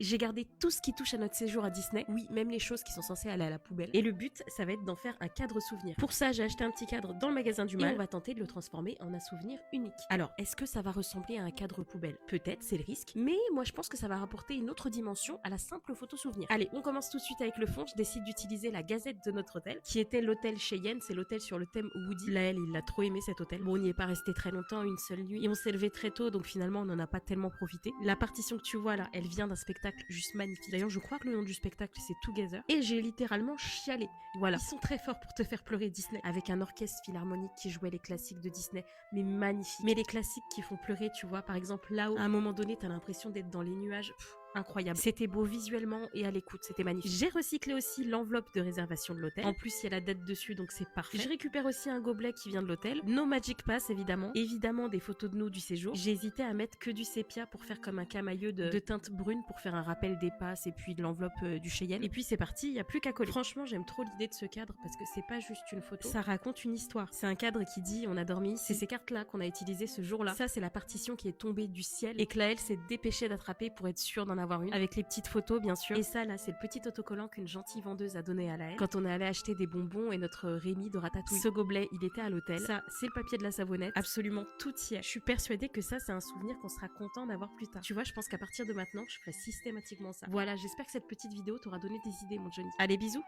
J'ai gardé tout ce qui touche à notre séjour à Disney, oui, même les choses qui sont censées aller à la poubelle. Et le but, ça va être d'en faire un cadre souvenir. Pour ça, j'ai acheté un petit cadre dans le magasin du Mal et on va tenter de le transformer en un souvenir unique. Alors, est-ce que ça va ressembler à un cadre poubelle? Peut-être, c'est le risque, mais moi je pense que ça va rapporter une autre dimension à la simple photo souvenir. Allez, on commence tout de suite avec le fond. Je décide d'utiliser la gazette de notre hôtel, qui était l'hôtel Cheyenne, c'est l'hôtel sur le thème Woody. Là, il a trop aimé cet hôtel. Bon, on n'y est pas resté très longtemps, une seule nuit, et on s'est levé très tôt, donc finalement on n'en a pas tellement profité. La partition que tu vois là, elle vient d'un spectacle juste magnifique. D'ailleurs, je crois que le nom du spectacle c'est Together, et j'ai littéralement chialé. Voilà, ils sont très forts pour te faire pleurer, Disney, avec un orchestre philharmonique qui jouait les classiques de Disney, mais magnifique. Mais les classiques qui font pleurer, tu vois, par exemple là-haut, à un moment donné, t'as l'impression d'être dans les nuages. Incroyable. C'était beau visuellement et à l'écoute, c'était magnifique. J'ai recyclé aussi l'enveloppe de réservation de l'hôtel. En plus, il y a la date dessus, donc c'est parfait. Je récupère aussi un gobelet qui vient de l'hôtel. Nos Magic Pass, évidemment. Évidemment, des photos de nous du séjour. J'ai hésité à mettre que du sépia pour faire comme un camailleux de teinte brune pour faire un rappel des passes et puis de l'enveloppe du Cheyenne. Et puis c'est parti, il n'y a plus qu'à coller. Franchement, j'aime trop l'idée de ce cadre parce que c'est pas juste une photo. Ça raconte une histoire. C'est un cadre qui dit on a dormi. C'est ces cartes-là qu'on a utilisées ce jour-là. Ça, c'est la partition qui est tombée du ciel et que Laëlle s'est dépêchée d'attraper pour être sûre d'en avoir une. Avec les petites photos, bien sûr. Et ça, là, c'est le petit autocollant qu'une gentille vendeuse a donné à Laëlle quand on est allé acheter des bonbons et notre Rémi de Ratatouille. Ce gobelet, il était à l'hôtel. Ça, c'est le papier de la savonnette. Absolument tout y est. Je suis persuadée que ça, c'est un souvenir qu'on sera content d'avoir plus tard. Tu vois, je pense qu'à partir de maintenant, je ferai systématiquement ça. Voilà, j'espère que cette petite vidéo t'aura donné des idées, mon Johnny. Allez, bisous!